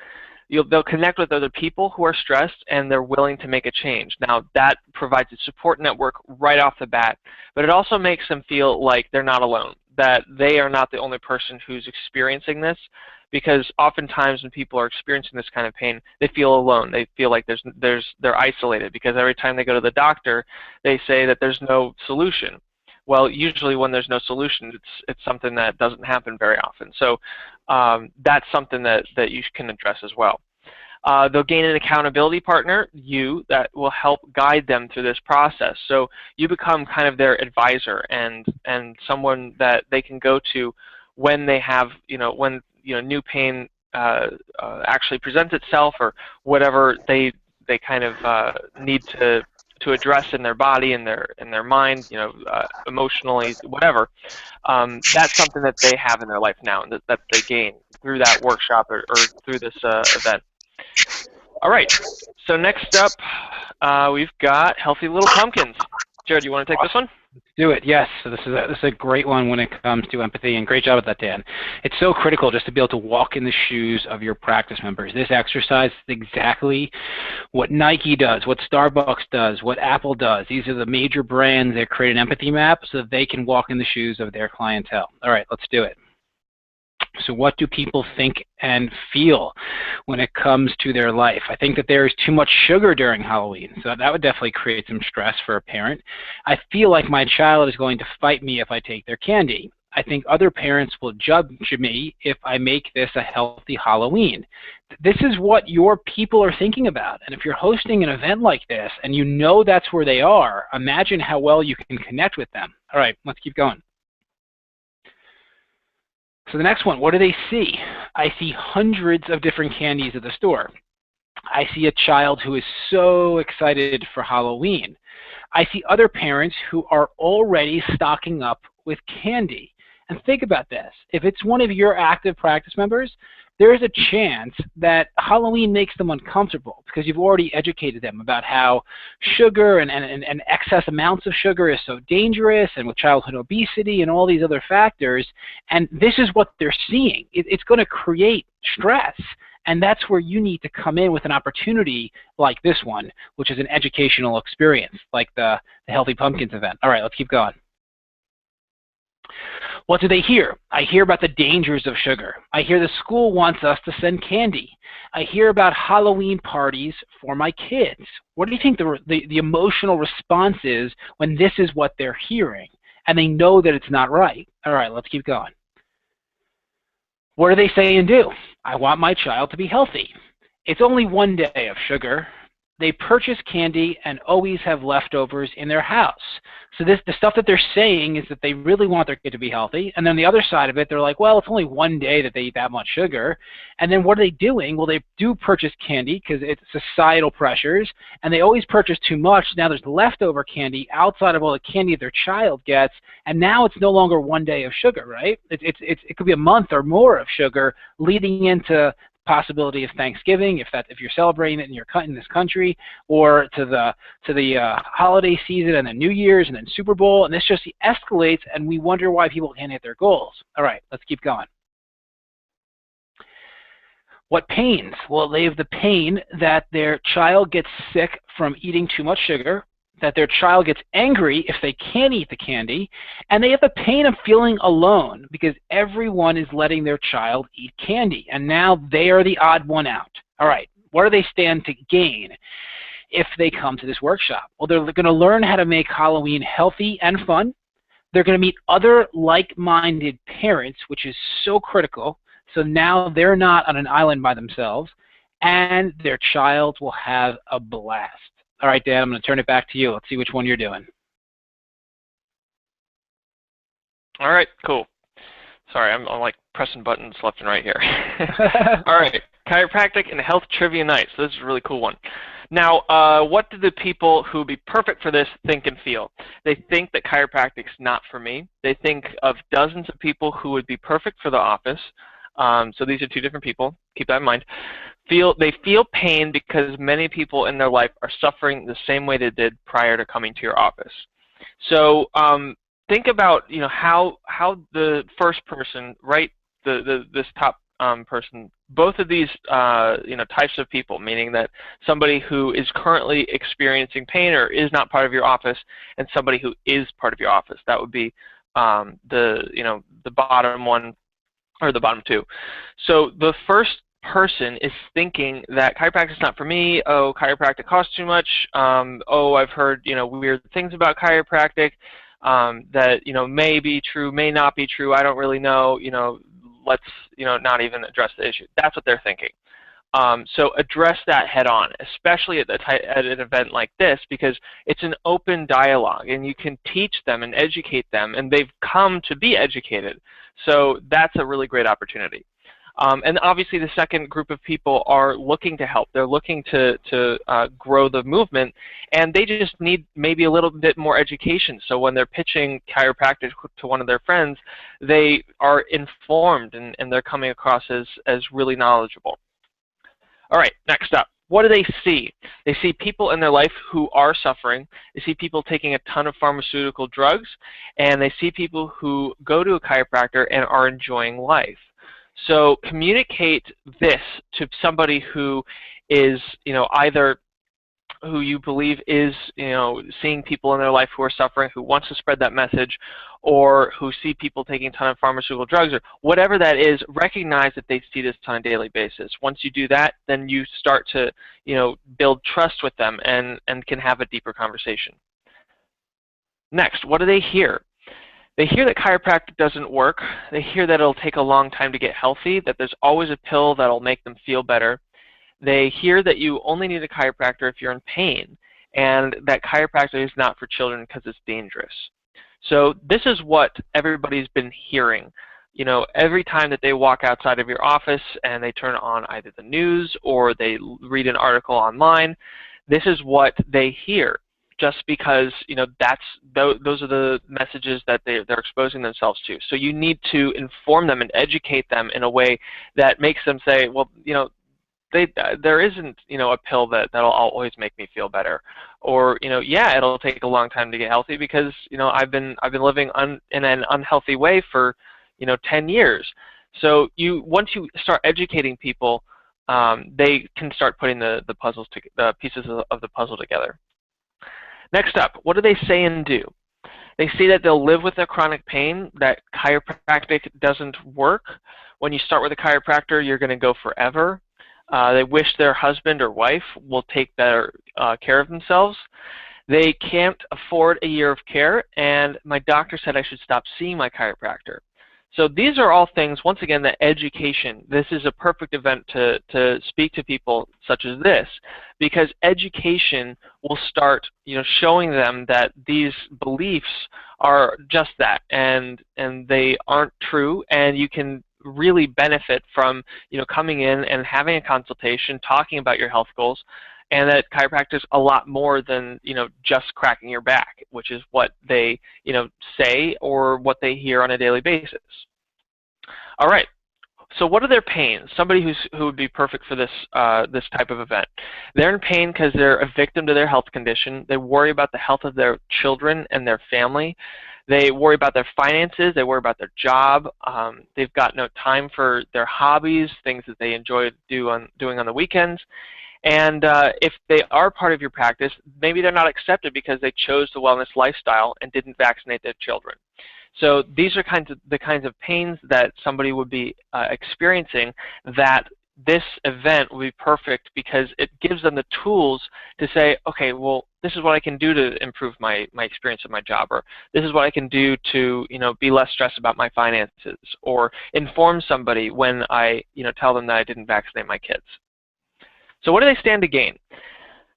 They'll connect with other people who are stressed, and they're willing to make a change. Now, that provides a support network right off the bat, but it also makes them feel like they're not alone, that they are not the only person who's experiencing this, because oftentimes when people are experiencing this kind of pain, they feel alone. They feel like they're isolated, because every time they go to the doctor, they say that there's no solution. Well, usually when there's no solution, it's something that doesn't happen very often. So that's something that you can address as well. They'll gain an accountability partner, that will help guide them through this process. So you become kind of their advisor and someone that they can go to when they have, when new pain actually presents itself, or whatever they kind of need to address in their body, in their mind, emotionally, whatever. That's something that they have in their life now, and that they gain through that workshop or through this event. All right, so next up, we've got Healthy Little Pumpkins. Jared, you want to take this one? Let's do it. Yes. So this is a great one when it comes to empathy, and great job with that, Dan. It's so critical just to be able to walk in the shoes of your practice members. This exercise is exactly what Nike does, what Starbucks does, what Apple does. These are the major brands that create an empathy map so that they can walk in the shoes of their clientele. All right, let's do it. So what do people think and feel when it comes to their life? I think that there is too much sugar during Halloween, so that would definitely create some stress for a parent. I feel like my child is going to fight me if I take their candy. I think other parents will judge me if I make this a healthy Halloween. This is what your people are thinking about. And if you're hosting an event like this and you know that's where they are, imagine how well you can connect with them. All right, let's keep going. So the next one, what do they see? I see hundreds of different candies at the store. I see a child who is so excited for Halloween. I see other parents who are already stocking up with candy. And think about this. If it's one of your active practice members, there's a chance that Halloween makes them uncomfortable because you've already educated them about how sugar and excess amounts of sugar is so dangerous, and with childhood obesity and all these other factors. And this is what they're seeing. It's going to create stress. And that's where you need to come in with an opportunity like this one, which is an educational experience, like the Healthy Pumpkins event. All right, let's keep going. What do they hear? I hear about the dangers of sugar. I hear the school wants us to send candy. I hear about Halloween parties for my kids. What do you think the emotional response is when this is what they're hearing and they know that it's not right? All right, let's keep going. What do they say and do? I want my child to be healthy. It's only one day of sugar. They purchase candy and always have leftovers in their house. So the stuff that they're saying is that they really want their kid to be healthy. And then the other side of it, they're like, well, it's only one day that they eat that much sugar. And then what are they doing? Well, they do purchase candy because it's societal pressures, and they always purchase too much. Now there's leftover candy outside of all the candy their child gets, and now it's no longer one day of sugar, right? It could be a month or more of sugar leading into possibility of Thanksgiving, if you're celebrating it in this country, or to the holiday season and then New Year's and then Super Bowl, and this just escalates, and we wonder why people can't hit their goals. All right, let's keep going. What pains? Well, they have the pain that their child gets sick from eating too much sugar, that their child gets angry if they can't eat the candy, and they have the pain of feeling alone because everyone is letting their child eat candy, and now they are the odd one out. All right, what do they stand to gain if they come to this workshop? Well, they're going to learn how to make Halloween healthy and fun. They're going to meet other like-minded parents, which is so critical, so now they're not on an island by themselves, and their child will have a blast. All right, Dan, I'm going to turn it back to you. Let's see which one you're doing. All right, cool. Sorry, I'm like pressing buttons left and right here. All right, chiropractic and health trivia night. So this is a really cool one. Now, what do the people who would be perfect for this think and feel? They think that chiropractic's not for me. They think of dozens of people who would be perfect for the office. So these are two different people. Keep that in mind. They feel pain because many people in their life are suffering the same way they did prior to coming to your office. So think about how the first person, right? This top person, both of these types of people, meaning that somebody who is currently experiencing pain or is not part of your office, and somebody who is part of your office. That would be the bottom one or the bottom two. So the first person is thinking that chiropractic is not for me. Oh, chiropractic costs too much. Oh, I've heard weird things about chiropractic that may be true, may not be true. I don't really know. Let's not even address the issue. That's what they're thinking. So address that head on, especially at an event like this, because it's an open dialogue, and you can teach them and educate them, and they've come to be educated. So that's a really great opportunity. And obviously the second group of people are looking to help. They're looking to grow the movement, and they just need maybe a little bit more education. So when they're pitching chiropractic to one of their friends, they are informed, and they're coming across as really knowledgeable. All right, next up. What do they see? They see people in their life who are suffering. They see people taking a ton of pharmaceutical drugs, and they see people who go to a chiropractor and are enjoying life. So communicate this to somebody who is, either who you believe is, seeing people in their life who are suffering, who wants to spread that message, or who see people taking a ton of pharmaceutical drugs, or whatever that is. Recognize that they see this on a daily basis. Once you do that, then you start to, build trust with them and can have a deeper conversation. Next, what do they hear? They hear that chiropractic doesn't work. They hear that it'll take a long time to get healthy, that there's always a pill that'll make them feel better. They hear that you only need a chiropractor if you're in pain, and that chiropractic is not for children because it's dangerous. So this is what everybody's been hearing. Every time that they walk outside of your office and they turn on either the news or they read an article online, this is what they hear. Just because those are the messages that they're exposing themselves to. So you need to inform them and educate them in a way that makes them say, well, there isn't a pill that'll always make me feel better, or yeah, it'll take a long time to get healthy because I've been living in an unhealthy way for 10 years. So once you start educating people, they can start putting the pieces of the puzzle together. Next up, what do they say and do? They say that they'll live with their chronic pain, that chiropractic doesn't work. When you start with a chiropractor, you're going to go forever. They wish their husband or wife will take better care of themselves. They can't afford a year of care, and my doctor said I should stop seeing my chiropractor. So these are all things, once again, that education, this is a perfect event to speak to people such as this, because education will start, showing them that these beliefs are just that, and they aren't true, and you can really benefit from, coming in and having a consultation, talking about your health goals, and that chiropractic is a lot more than, just cracking your back, which is what they, say or what they hear on a daily basis. All right. So what are their pains? Somebody who would be perfect for this this type of event. They're in pain because they're a victim to their health condition. They worry about the health of their children and their family. They worry about their finances. They worry about their job. They've got no time for their hobbies, things that they enjoy doing on the weekends. And if they are part of your practice, maybe they're not accepted because they chose the wellness lifestyle and didn't vaccinate their children. So these are the kinds of pains that somebody would be experiencing, that this event will be perfect because it gives them the tools to say, okay, well, this is what I can do to improve my experience at my job, or this is what I can do to be less stressed about my finances, or inform somebody when I tell them that I didn't vaccinate my kids. So what do they stand to gain?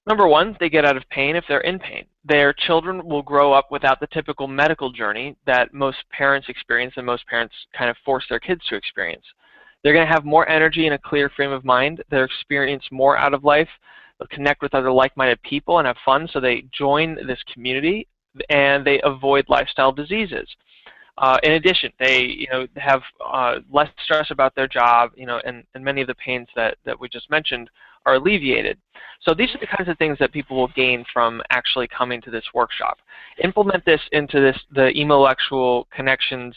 Number one, they get out of pain if they're in pain. Their children will grow up without the typical medical journey that most parents experience and most parents kind of force their kids to experience. They're going to have more energy and a clear frame of mind. They'll experience more out of life. They'll connect with other like-minded people and have fun, so they join this community, and they avoid lifestyle diseases. In addition, they have less stress about their job, and many of the pains that we just mentioned are alleviated. So these are the kinds of things that people will gain from actually coming to this workshop. Implement this into the intellectual connections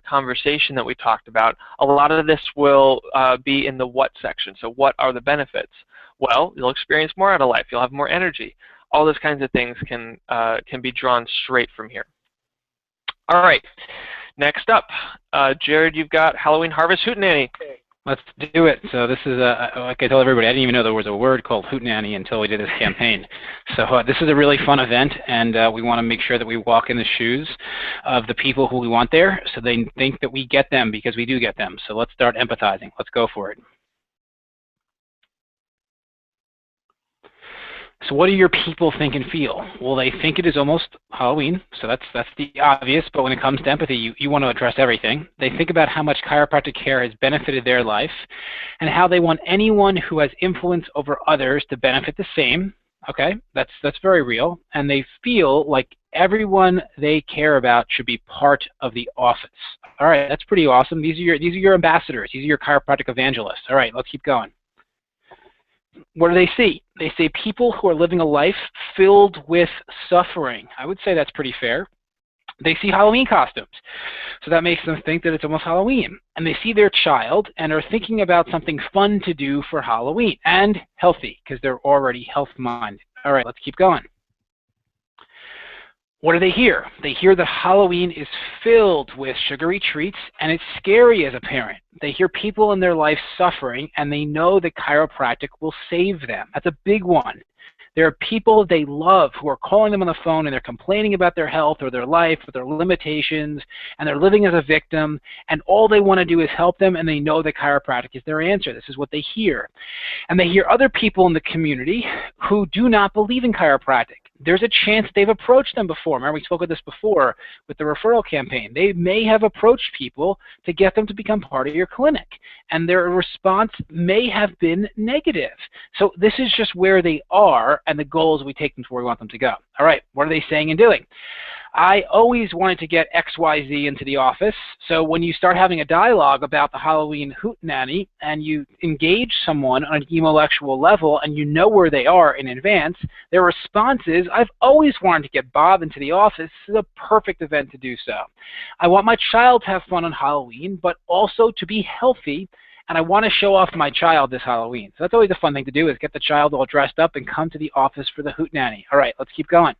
conversation that we talked about. A lot of this will be in the what section. So what are the benefits? Well, you'll experience more out of life. You'll have more energy. All those kinds of things can be drawn straight from here. All right, next up, Jared, you've got Halloween Harvest Hootenanny. Let's do it. So this is, like I told everybody, I didn't even know there was a word called Hootenanny until we did this campaign. So this is a really fun event, and we want to make sure that we walk in the shoes of the people who we want there, so they think that we get them, because we do get them. So let's start empathizing. Let's go for it. So what do your people think and feel? Well, they think it is almost Halloween, so that's the obvious, but when it comes to empathy, you want to address everything. They think about how much chiropractic care has benefited their life and how they want anyone who has influence over others to benefit the same. Okay, that's very real. And they feel like everyone they care about should be part of the office. All right, that's pretty awesome. These are your ambassadors. These are your chiropractic evangelists. All right, let's keep going. What do they see? They see people who are living a life filled with suffering. I would say that's pretty fair. They see Halloween costumes, so that makes them think that it's almost Halloween. And they see their child and are thinking about something fun to do for Halloween, and healthy, because they're already health-minded. All right, let's keep going. What do they hear? They hear that Halloween is filled with sugary treats, and it's scary as a parent. They hear people in their life suffering, and they know that chiropractic will save them. That's a big one. There are people they love who are calling them on the phone, and they're complaining about their health or their life or their limitations, and they're living as a victim, and all they want to do is help them, and they know that chiropractic is their answer. This is what they hear. And they hear other people in the community who do not believe in chiropractic. There's a chance they've approached them before. Remember, we spoke of this before with the referral campaign. They may have approached people to get them to become part of your clinic, and their response may have been negative. So this is just where they are, and the goal is we take them to where we want them to go. All right, what are they saying and doing? I always wanted to get XYZ into the office, so when you start having a dialogue about the Halloween Hootenanny and you engage someone on an intellectual level and you know where they are in advance, their response is, I've always wanted to get Bob into the office. This is a perfect event to do so. I want my child to have fun on Halloween, but also to be healthy, and I want to show off my child this Halloween. So that's always a fun thing to do, is get the child all dressed up and come to the office for the Hootenanny. All right, let's keep going.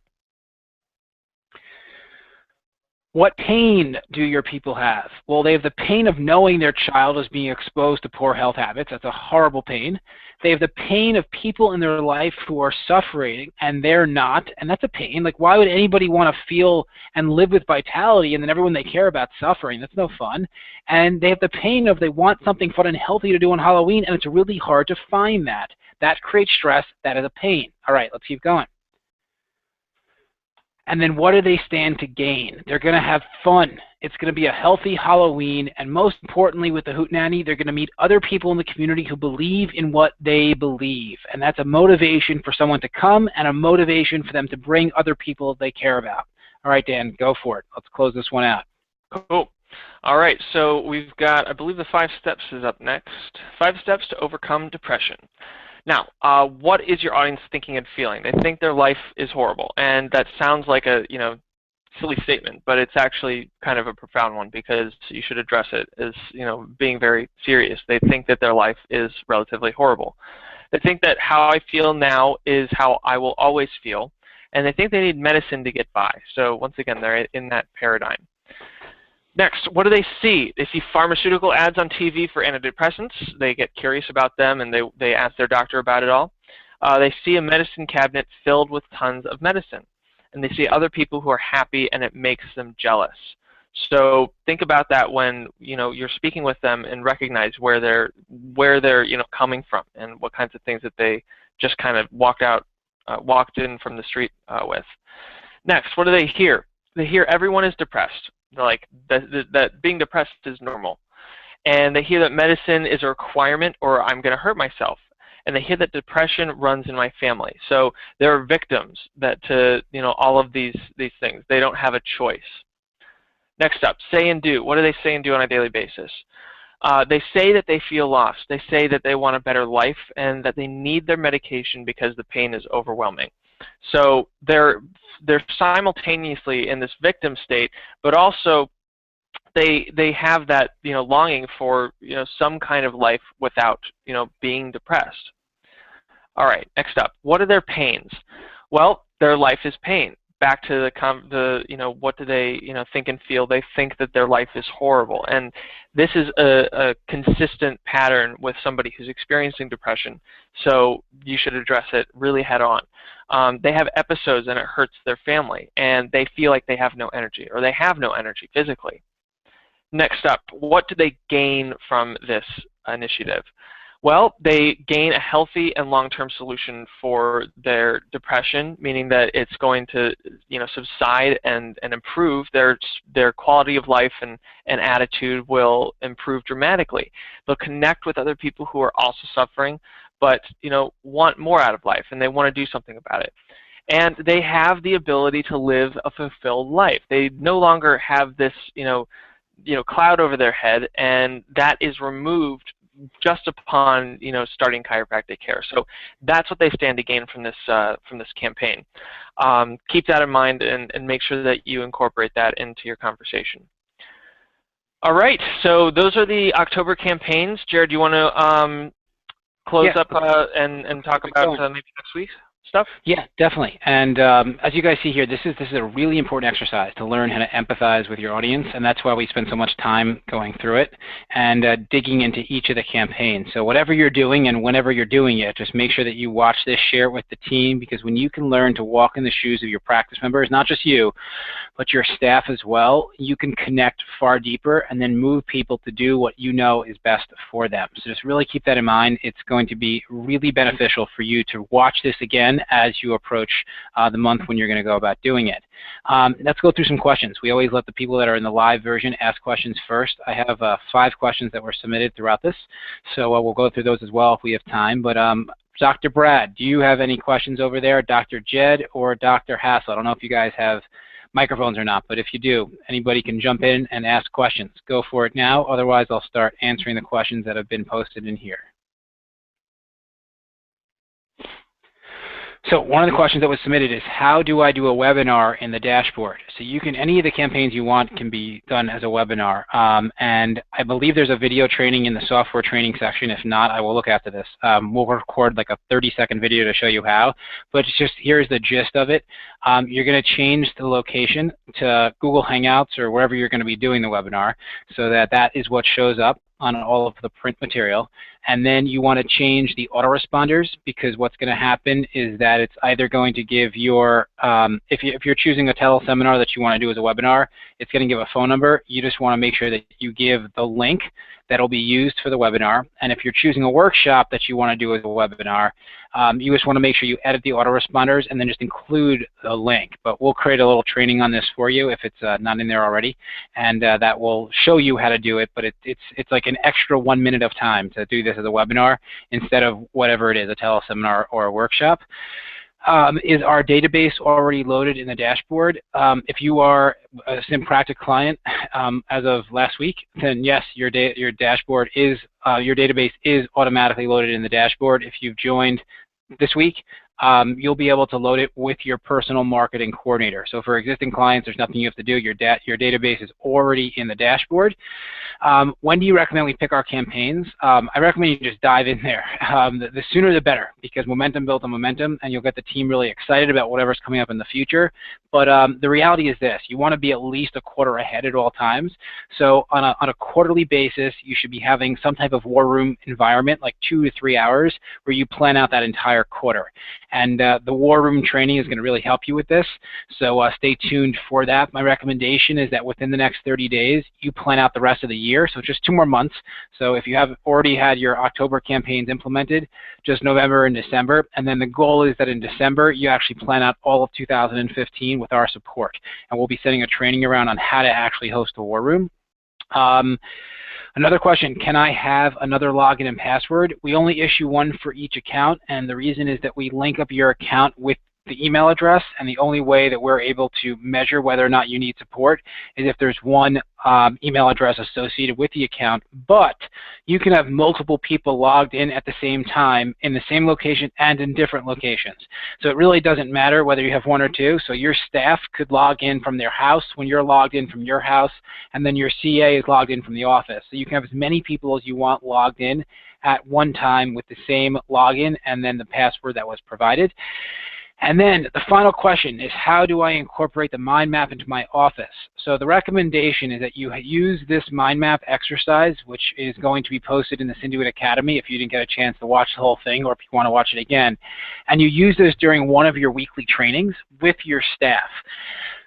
What pain do your people have? Well, they have the pain of knowing their child is being exposed to poor health habits. That's a horrible pain. They have the pain of people in their life who are suffering and they're not, and that's a pain. Like, why would anybody want to feel and live with vitality and then everyone they care about suffering? That's no fun. And they have the pain of they want something fun and healthy to do on Halloween, and it's really hard to find that. That creates stress. That is a pain. All right, let's keep going. And then what do they stand to gain? They're going to have fun. It's going to be a healthy Halloween, and most importantly with the Hootenanny, they're going to meet other people in the community who believe in what they believe. And that's a motivation for someone to come and a motivation for them to bring other people they care about. All right, Dan, go for it. Let's close this one out. Cool. All right, so we've got, I believe the 5 steps is up next. 5 steps to overcome depression. Now, what is your audience thinking and feeling? They think their life is horrible, and that sounds like a silly statement, but it's actually kind of a profound one because you should address it as being very serious. They think that their life is relatively horrible. They think that how I feel now is how I will always feel, and they think they need medicine to get by. So once again, they're in that paradigm. Next, what do they see? They see pharmaceutical ads on TV for antidepressants. They get curious about them, and they ask their doctor about it all. They see a medicine cabinet filled with tons of medicine, and they see other people who are happy, and it makes them jealous. So think about that when you're speaking with them, and recognize where they're coming from, and what kinds of things that they just kind of walked in from the street with. Next, what do they hear? They hear everyone is depressed. They're like that being depressed is normal, and they hear that medicine is a requirement, or I'm going to hurt myself, and they hear that depression runs in my family. So they're victims to all of these things. They don't have a choice. Next up, say and do. What do they say and do on a daily basis? They say that they feel lost. They say that they want a better life and that they need their medication because the pain is overwhelming. So they're simultaneously in this victim state, but also they have that longing for some kind of life without being depressed. All right, next up, what are their pains? Well, their life is pain. Back to what do they think and feel? They think that their life is horrible, and this is a consistent pattern with somebody who's experiencing depression. So you should address it really head on. They have episodes and it hurts their family, and they feel like they have no energy, or they have no energy physically. Next up, what do they gain from this initiative? Well, they gain a healthy and long-term solution for their depression, meaning that it's going to subside and improve. Their quality of life and attitude will improve dramatically. They'll connect with other people who are also suffering, but want more out of life, and they want to do something about it. And they have the ability to live a fulfilled life. They no longer have this cloud over their head, and that is removed just upon starting chiropractic care. So that's what they stand to gain from this campaign. Keep that in mind and make sure that you incorporate that into your conversation. All right, so those are the October campaigns. Jared, do you want to close up and talk about maybe next week's stuff? Yeah, definitely. And as you guys see here, this is a really important exercise to learn how to empathize with your audience, and that's why we spend so much time going through it and digging into each of the campaigns. So whatever you're doing and whenever you're doing it, just make sure that you watch this, share it with the team, because when you can learn to walk in the shoes of your practice members, not just you, but your staff as well, you can connect far deeper and then move people to do what you know is best for them. So just really keep that in mind. It's going to be really beneficial for you to watch this again as you approach the month when you're going to go about doing it. Let's go through some questions. We always let the people that are in the live version ask questions first. I have 5 questions that were submitted throughout this, so we'll go through those as well if we have time. But Dr. Brad, do you have any questions over there? Dr. Jed or Dr. Hassel? I don't know if you guys have microphones or not, but if you do, anybody can jump in and ask questions. Go for it now. Otherwise, I'll start answering the questions that have been posted in here. So one of the questions that was submitted is, how do I do a webinar in the dashboard? So you can, any of the campaigns you want can be done as a webinar. And I believe there's a video training in the software training section. If not, I will look after this. We'll record like a 30-second video to show you how. But it's just, here's the gist of it. You're going to change the location to Google Hangouts or wherever you're going to be doing the webinar, so that that is what shows up on all of the print material. And then you want to change the autoresponders, because what's going to happen is that it's either going to give your, if you're choosing a teleseminar that you want to do as a webinar, it's going to give a phone number. You just want to make sure that you give the link that will be used for the webinar. And if you're choosing a workshop that you want to do as a webinar, you just want to make sure you edit the autoresponders and then just include the link. But we'll create a little training on this for you if it's not in there already, and that will show you how to do it. But it's like an extra 1 minute of time to do this as a webinar instead of whatever it is, a teleseminar or a workshop. Is our database already loaded in the dashboard? If you are a SynPractic client as of last week, then yes, your dashboard is, your database is automatically loaded in the dashboard. If you've joined this week, you'll be able to load it with your personal marketing coordinator. So for existing clients, there's nothing you have to do. Your database is already in the dashboard. When do you recommend we pick our campaigns? I recommend you just dive in there. The sooner the better, because momentum builds on momentum, and you'll get the team really excited about whatever's coming up in the future. But the reality is this: you want to be at least a quarter ahead at all times. So on a quarterly basis, you should be having some type of war room environment, like 2 to 3 hours, where you plan out that entire quarter. And the war room training is going to really help you with this. So stay tuned for that. My recommendation is that within the next 30 days, you plan out the rest of the year. So just 2 more months. So if you have already had your October campaigns implemented, just November and December. And then the goal is that in December, you actually plan out all of 2015 with our support. And we'll be sending a training around on how to actually host a war room. Another question, can I have another login and password? We only issue one for each account, and the reason is that we link up your account with the email address, and the only way that we're able to measure whether or not you need support is if there's one email address associated with the account. But you can have multiple people logged in at the same time in the same location and in different locations. So it really doesn't matter whether you have one or two. So your staff could log in from their house when you're logged in from your house, and then your CA is logged in from the office. So you can have as many people as you want logged in at one time with the same login and then the password that was provided. And then the final question is, how do I incorporate the mind map into my office? So the recommendation is that you use this mind map exercise, which is going to be posted in the Synduit Academy if you didn't get a chance to watch the whole thing, or if you want to watch it again. And you use this during one of your weekly trainings with your staff,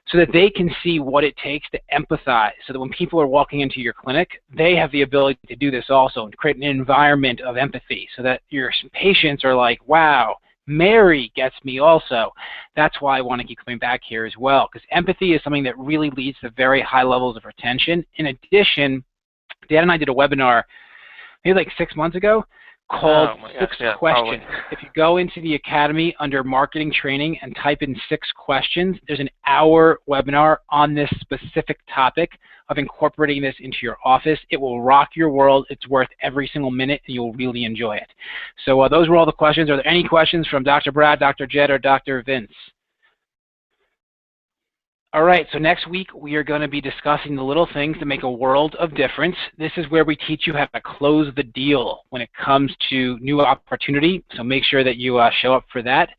so that they can see what it takes to empathize, so that when people are walking into your clinic, they have the ability to do this also and create an environment of empathy, so that your patients are like, wow, Mary gets me also. That's why I want to keep coming back here as well, because empathy is something that really leads to very high levels of retention. In addition, Dan and I did a webinar maybe like 6 months ago called Six Questions. If you go into the Academy under Marketing Training and type in 6 questions, there's an hour webinar on this specific topic of incorporating this into your office. It will rock your world. It's worth every single minute, and you'll really enjoy it. So those were all the questions. Are there any questions from Dr. Brad, Dr. Jed, or Dr. Vince? All right, so next week we are going to be discussing the little things that make a world of difference. This is where we teach you how to close the deal when it comes to new opportunity, so make sure that you show up for that.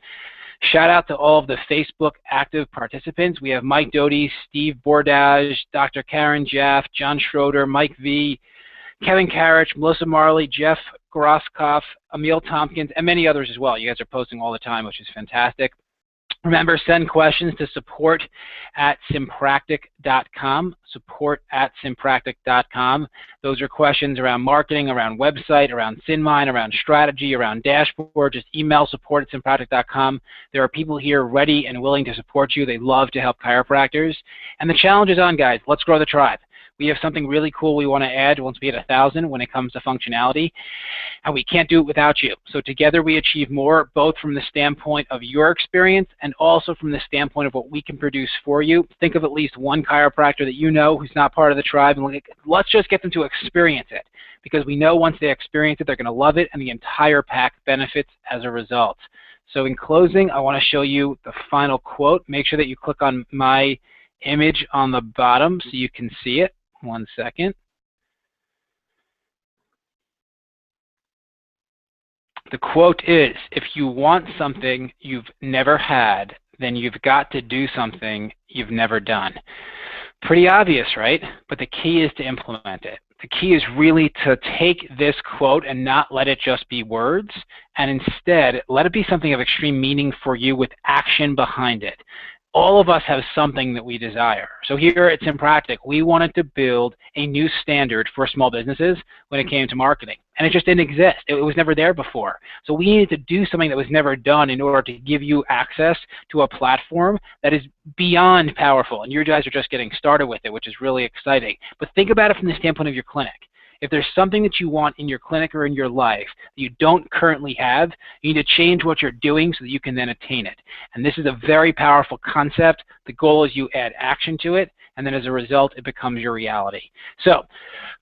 Shout out to all of the Facebook active participants. We have Mike Doty, Steve Bordage, Dr. Karen Jaff, John Schroeder, Mike V, Kevin Karich, Melissa Marley, Jeff Groskoff, Emil Tompkins, and many others as well. You guys are posting all the time, which is fantastic. Remember, send questions to support@synpractic.com, support@synpractic.com. Those are questions around marketing, around website, around SynMind, around strategy, around dashboard. Just email support@synpractic.com. There are people here ready and willing to support you. They love to help chiropractors. And the challenge is on, guys. Let's grow the tribe. We have something really cool we want to add once we hit 1,000 when it comes to functionality, and we can't do it without you. So together we achieve more, both from the standpoint of your experience and also from the standpoint of what we can produce for you. Think of at least one chiropractor that you know who's not part of the tribe, and let's just get them to experience it, because we know once they experience it, they're going to love it, and the entire pack benefits as a result. So in closing, I want to show you the final quote. Make sure that you click on my image on the bottom so you can see it. 1 second. The quote is, if you want something you've never had, then you've got to do something you've never done. Pretty obvious, right? But the key is to implement it. The key is really to take this quote and not let it just be words, and instead let it be something of extreme meaning for you with action behind it. All of us have something that we desire. So here at SynPractic, we wanted to build a new standard for small businesses when it came to marketing. And it just didn't exist. It was never there before. So we needed to do something that was never done in order to give you access to a platform that is beyond powerful. And you guys are just getting started with it, which is really exciting. But think about it from the standpoint of your clinic. If there's something that you want in your clinic or in your life that you don't currently have, you need to change what you're doing so that you can then attain it. And this is a very powerful concept. The goal is you add action to it, and then as a result, it becomes your reality. So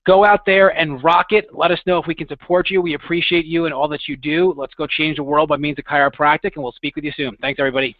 go out there and rock it. Let us know if we can support you. We appreciate you and all that you do. Let's go change the world by means of chiropractic, and we'll speak with you soon. Thanks, everybody.